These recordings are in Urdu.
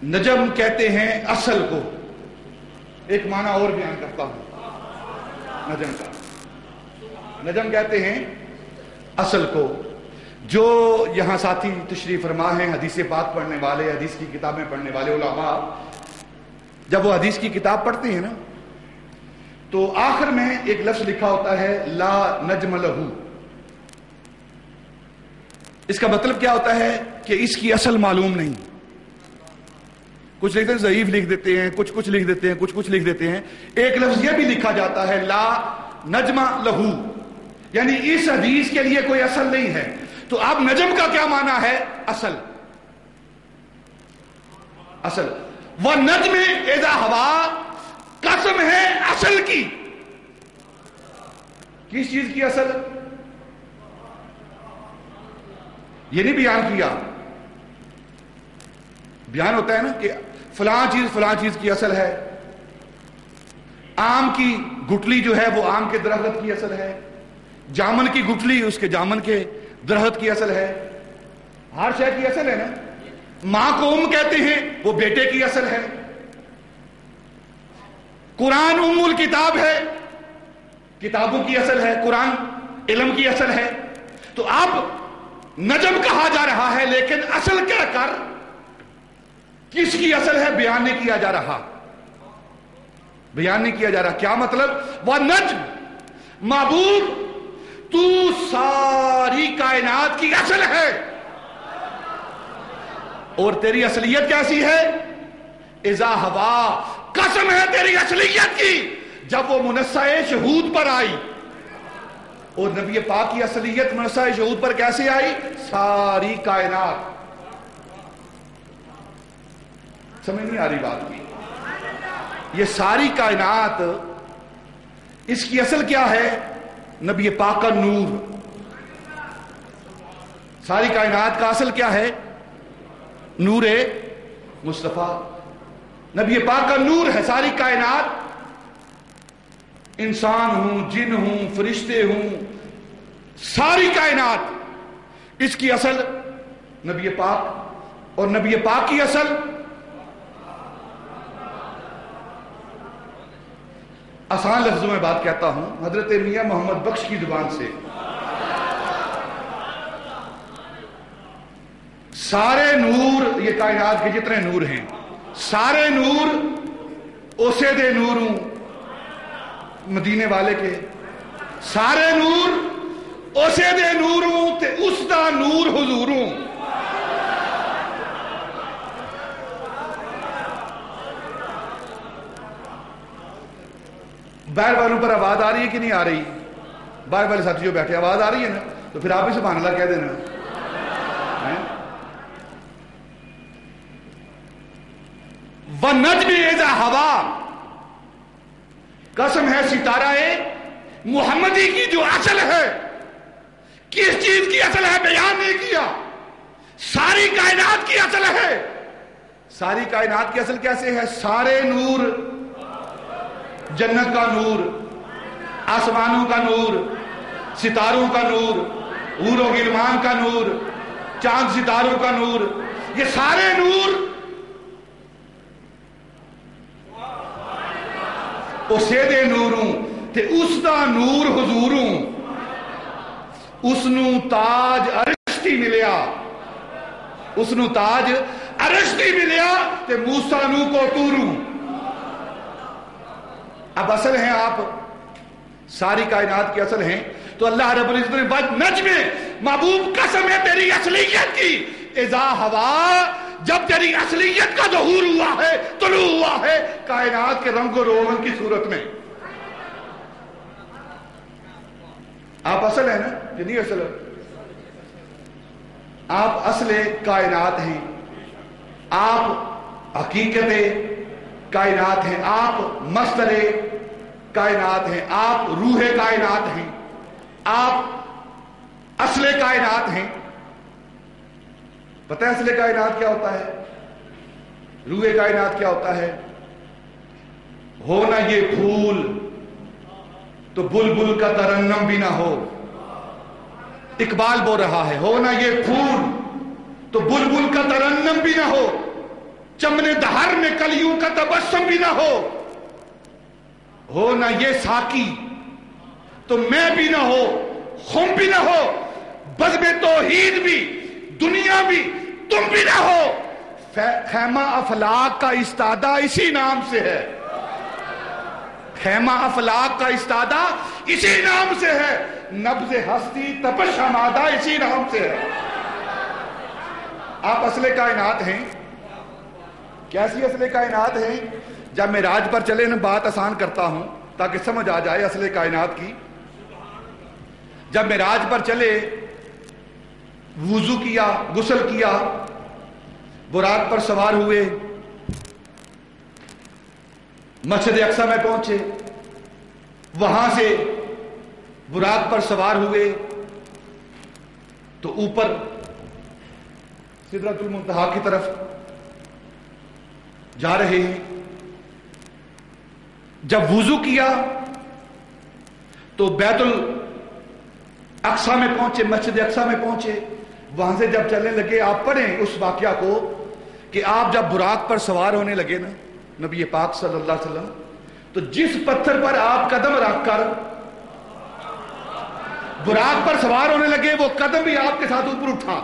نجم کہتے ہیں اصل کو. ایک معنی اور بیان کرتا ہوں نجم کا. نجم کہتے ہیں اصل کو. جو یہاں ساتھی تشریف فرما ہیں حدیث پاک پڑھنے والے, حدیث کی کتابیں پڑھنے والے علماء, جب وہ حدیث کی کتاب پڑھتے ہیں نا تو آخر میں ایک لفظ لکھا ہوتا ہے لا نجم لہو. اس کا مطلب کیا ہوتا ہے کہ اس کی اصل معلوم نہیں. کچھ لکھتے ہیں ضعیف لکھ دیتے ہیں, کچھ لکھ دیتے ہیں, کچھ لکھ دیتے ہیں. ایک لفظ یہ بھی لکھا جاتا ہے لا نجم لہو, یعنی اس حدیث کے لیے کوئی اصل نہیں ہے. تو اب نجم کا کیا معنی ہے؟ اصل. اصل وَالنَّجْمِ اِذَا هَوَا, قسم ہے اصل کی. کس چیز کی اصل؟ یہ نہیں بیان کیا. بیان ہوتا ہے نا کہ فلاں چیز کی اصل ہے. آم کی گٹلی جو ہے وہ آم کے درخت کی اصل ہے. جامن کی گٹلی اس کے جامن کے درخت کی اصل ہے. ہر شے کی اصل ہے نا. ماں کو کہتے ہیں, وہ بیٹے کی اصل ہے. قرآن الکتاب ہے, کتابوں کی اصل ہے. قرآن علم کی اصل ہے. تو اب نجم کہا جا رہا ہے لیکن اصل کہہ کر کس کی اصل ہے بیان نہیں کیا جا رہا. بیان نہیں کیا جا رہا. کیا مطلب؟ وہ نجم, محبوب تو ساری کائنات کی اصل ہے. اور تیری اصلیت کیسی ہے؟ اذا ہوا, قسم ہے تیری اصلیت کی جب وہ منصہ شہود پر آئی. اور نبی پاک کی اصلیت منصہ شہود پر کیسے آئی؟ ساری کائنات. سمجھ نہیں آ رہی بات کی؟ یہ ساری کائنات, اس کی اصل کیا ہے؟ نبی پاک کا نور. ساری کائنات کا اصل کیا ہے؟ نور مصطفیٰ. نبی پاک کا نور ہے ساری کائنات. انسان ہوں, جن ہوں, فرشتے ہوں, ساری کائنات اس کی اصل نبی پاک. اور نبی پاک کی اصل آسان لفظوں میں بات کہتا ہوں حضرت میاں محمد بخش کی زبان سے. سارے نور, یہ کائنات کے جتنے نور ہیں, سارے نور اوسے دے نور ہوں مدینے والے کے. سارے نور اوسے دے نور ہوں تے اس دا نور حضور ہوں. باہر والوں پر آواز آ رہی ہے کہ نہیں آ رہی؟ باہر والے ساتھی جو بیٹھے آواز آ رہی ہے نا, تو پھر آپ بھی سبحان اللہ کہہ دینا. وَالنَّجْمِ اِذَا هَوَا, قسم ہے ستارہ محمدی کی جو اصل ہے. کس چیز کی اصل ہے بیان نہیں کیا. ساری کائنات کی اصل ہے. ساری کائنات کی اصل کیسے ہے؟ سارے نور, جنت کا نور, آسمانوں کا نور, ستاروں کا نور, حور و غلمان کا نور, چاند ستاروں کا نور, یہ سارے نور اسے دے نوروں تے اس دا نور حضوروں. اس نو تاج عرشتی ملیا, اس نو تاج عرشتی ملیا تے موسیٰ نو کو توروں. اب اصل ہیں آپ, ساری کائنات کی اصل ہیں. تو اللہ رب العزت نے وَالنَّجْمِ, محبوب قسم ہے تیری اصلیت کی, اذا ہوا, جب تیری اصلیت کا ظہور ہوا ہے, طلوع ہوا ہے کائنات کے رنگ و روغن کی صورت میں. آپ اصل ہیں نا کہ نہیں اصل؟ آپ اصل کائنات ہیں, آپ حقیقت کائنات ہیں, آپ مصدر کائنات ہیں, آپ روح کائنات ہیں, آپ اصل کائنات ہیں. پتہ ہے اصل کائنات کیا ہوتا ہے؟ روح کائنات کیا ہوتا ہے؟ ہونا یہ پھول تو بلبل کا ترنم بھی نہ ہو. اقبال بول رہا ہے, ہونا یہ پھول تو بلبل کا ترنم بھی نہ ہو. چمن دہر میں کلیوں کا تبسم بھی نہ ہو نہ یہ ساقی تو میں بھی نہ ہو، خم بھی نہ ہو، بزم توحید بھی، دنیا بھی، تم بھی نہ ہو۔ خیمہ افلاک کا استادہ اسی نام سے ہے، خیمہ افلاک کا استادہ اسی نام سے ہے، نبض ہستی تپش ہمادہ اسی نام سے ہے۔ آپ اصل کائنات ہیں۔ کیسی اصل کائنات ہیں؟ جب معراج پر چلے نا، بات آسان کرتا ہوں تاکہ سمجھ آ جائے اصل کائنات کی۔ جب معراج پر چلے، وضو کیا، غسل کیا، براق پر سوار ہوئے، مسجد اقصی میں پہنچے، وہاں سے براق پر سوار ہوئے تو اوپر سدرۃ المنتہا کی طرف جا رہے ہیں۔ جب وضو کیا تو بیت الاقصی میں پہنچے، مسجد اقصی میں پہنچے، وہاں سے جب چلنے لگے، آپ پڑھیں اس واقعہ کو کہ آپ جب براق پر سوار ہونے لگے نا، نبی پاک صلی اللہ علیہ وسلم، تو جس پتھر پر آپ قدم رکھ کر براق پر سوار ہونے لگے، وہ قدم بھی آپ کے ساتھ اوپر اٹھا،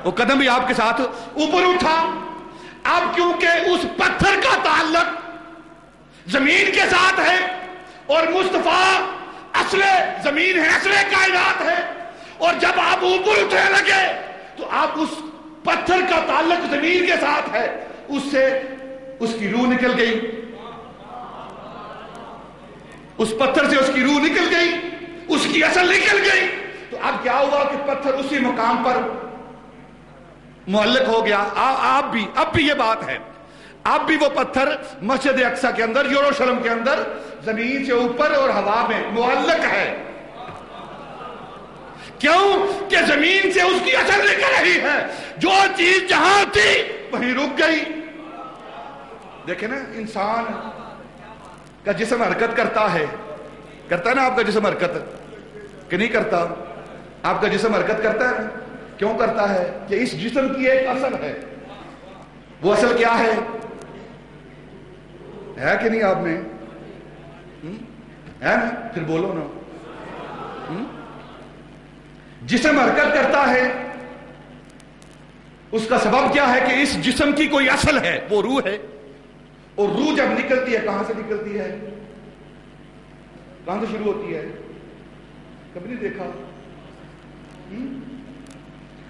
وہ قدم بھی آپ کے ساتھ اوپر اٹھا۔ اب کیونکہ اس پتھر کا تعلق زمین کے ساتھ ہے اور مصطفیٰ اصل زمین ہے، اصل کائنات ہے، اور جب آپ اوپر اٹھنے لگے تو آپ اس پتھر کا تعلق زمین کے ساتھ ہے، اس سے اس کی روح نکل گئی، اس پتھر سے اس کی روح نکل گئی، اس کی اصل نکل گئی۔ تو اب کیا ہوا کہ پتھر اسی مقام پر معلق ہو گیا۔ اب بھی یہ بات ہے، اب بھی وہ پتھر مسجد اقصی کے اندر، یروشلم کے اندر، زمین سے اوپر اور ہوا میں معلق ہے۔ کیوں کہ زمین سے اس کی اثر نکل رہی ہے، جو چیز جہاں تھی وہیں رک گئی۔ دیکھیں نا، انسان کا جسم حرکت کرتا ہے نا، آپ کا جسم حرکت کہ نہیں کرتا؟ آپ کا جسم حرکت کرتا ہے نا، کیوں کرتا ہے؟ کہ اس جسم کی ایک اصل ہے۔ وہ اصل کیا ہے کہ نہیں؟ آپ میں ہے نا؟ پھر بولو نا۔ جسم حرکت کرتا ہے، اس کا سبب کیا ہے؟ کہ اس جسم کی کوئی اصل ہے، وہ روح ہے، اور روح جب نکلتی ہے، کہاں سے نکلتی ہے؟ کہاں سے شروع ہوتی ہے؟ کبھی نہیں دیکھا؟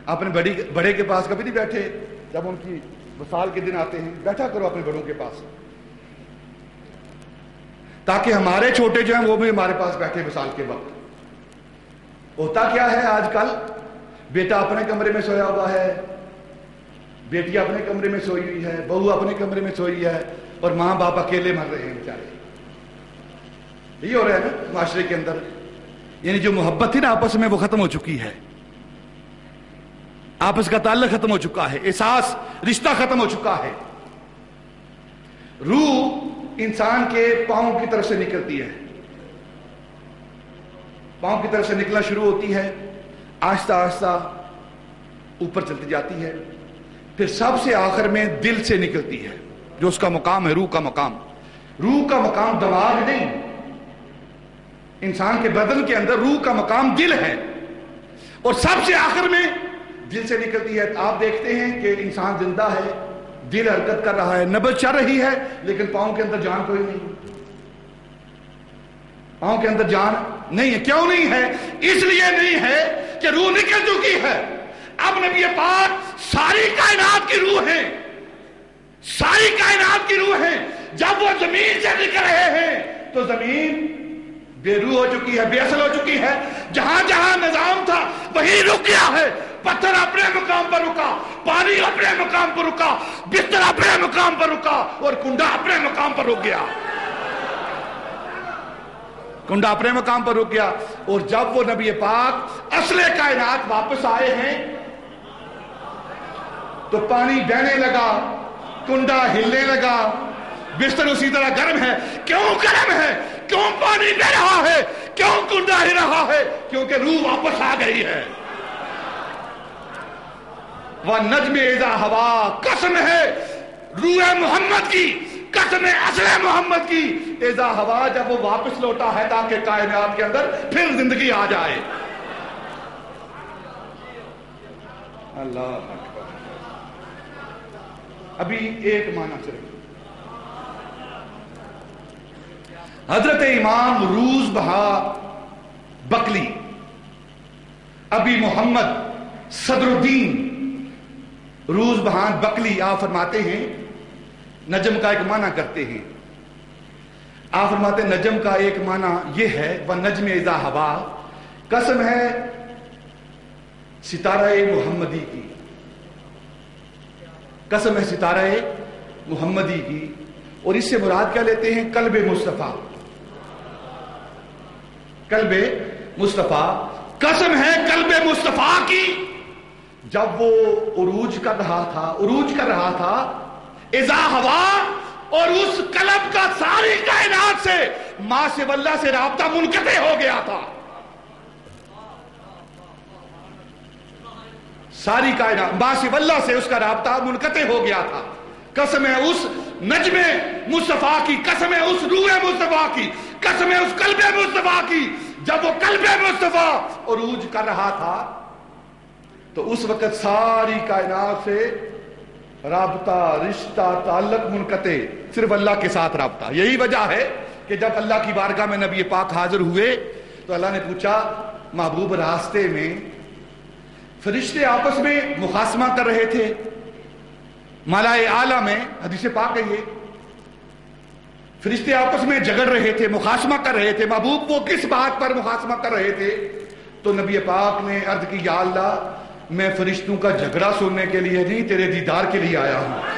آپ نے بڑے کے پاس کبھی نہیں بیٹھے؟ جب ان کی وصال کے دن آتے ہیں، بیٹھا کرو اپنے بڑوں کے پاس، تاکہ ہمارے چھوٹے جو ہیں وہ بھی ہمارے پاس بیٹھے وصال کے وقت۔ ہوتا کیا ہے آج کل؟ بیٹا اپنے کمرے میں سویا ہوا ہے، بیٹی اپنے کمرے میں سوئی ہوئی ہے، بہو اپنے کمرے میں سوئی ہے، اور ماں باپ اکیلے مر رہے ہیں بیچارے۔ یہ ہو رہا ہے نا معاشرے کے اندر، یعنی جو محبت تھی نا آپس میں، وہ ختم ہو چکی ہے، آپس کا تعلق ختم ہو چکا ہے، احساس، رشتہ ختم ہو چکا ہے۔ روح انسان کے پاؤں کی طرف سے نکلتی ہے، پاؤں کی طرف سے نکلنا شروع ہوتی ہے، آہستہ آہستہ اوپر چلتی جاتی ہے، پھر سب سے آخر میں دل سے نکلتی ہے، جو اس کا مقام ہے، روح کا مقام۔ روح کا مقام دماغ نہیں، انسان کے بدن کے اندر روح کا مقام دل ہے، اور سب سے آخر میں دل سے نکلتی ہے۔ آپ دیکھتے ہیں کہ انسان زندہ ہے، دل حرکت کر رہا ہے، نبض چل رہی ہے، لیکن پاؤں کے اندر جان کوئی نہیں، پاؤں کے اندر جان نہیں ہے۔ کیوں نہیں ہے؟ اس لیے نہیں ہے کہ روح نکل چکی ہے۔ اب نبی پاک ساری کائنات کی روح ہے، ساری کائنات کی روح ہے، جب وہ زمین سے نکل رہے ہیں تو زمین بے روح ہو چکی ہے، بے اصل ہو چکی ہے، جہاں جہاں نظام تھا وہی رک گیا ہے۔ پتھر اپنے مقام پر رکا، پانی اپنے مقام پر رکا، بستر اپنے مقام پر رکا، اور کنڈا اپنے مقام پر رک گیا، کنڈا اپنے مقام پر رک گیا۔ اور جب وہ نبی پاک اصل کائنات واپس آئے ہیں تو پانی بہنے لگا، کنڈا ہلنے لگا، بستر اسی طرح گرم ہے۔ کیوں گرم ہے؟ کیوں پانی بہ رہا ہے؟ کیوں کنڈا ہل رہا ہے؟ کیونکہ روح واپس آ گئی ہے، وَالنَّجْمِ اِذَا ہَوَا، قسم ہے روح محمد کی، قسم ہے اصل محمد کی، اذا ہوا، جب وہ واپس لوٹا ہے تاکہ کائنات کے اندر پھر زندگی آ جائے۔ اللہ اکبر۔ ابھی ایک معنی صرف، حضرت امام روز بہا بکلی ابی محمد صدر الدین روز بہان بکلی، آپ فرماتے ہیں نجم کا ایک معنی کرتے ہیں۔ آپ فرماتے ہیں نجم کا ایک معنی یہ ہے وَالنَّجْمِ اِذَا ہَوَا، قسم ہے ستارہ محمدی کی، قسم ہے ستارہ محمدی کی، اور اس سے مراد کیا لیتے ہیں؟ قلب مصطفیٰ، قلب مصطفیٰ، قسم ہے قلب مصطفیٰ کی، جب وہ عروج کر رہا تھا اذا ہوا، اور اس قلب کا ساری کائنات سے ماں سے واللہ سے رابطہ منقطع ہو گیا تھا، ساری کائنات ماں سے واللہ سے اس کا رابطہ منقطع ہو گیا تھا۔ قسم ہے اس نجم مصطفیٰ کی، قسم ہے اس روح مصطفیٰ کی، قسم ہے اس قلب مصطفیٰ کی، جب وہ قلب مصطفیٰ عروج کر رہا تھا تو اس وقت ساری کائنات سے رابطہ، رشتہ، تعلق منقطع، صرف اللہ کے ساتھ رابطہ۔ یہی وجہ ہے کہ جب اللہ کی بارگاہ میں نبی پاک حاضر ہوئے تو اللہ نے پوچھا محبوب، راستے میں فرشتے آپس میں مخاصمہ کر رہے تھے، ملائے اعلیٰ میں، حدیث پاک ہے یہ، فرشتے آپس میں جھگڑ رہے تھے، مخاصمہ کر رہے تھے، محبوب وہ کس بات پر مخاصمہ کر رہے تھے؟ تو نبی پاک نے عرض کی یا اللہ، میں فرشتوں کا جھگڑا سننے کے لیے نہیں، تیرے دیدار کے لیے آیا ہوں۔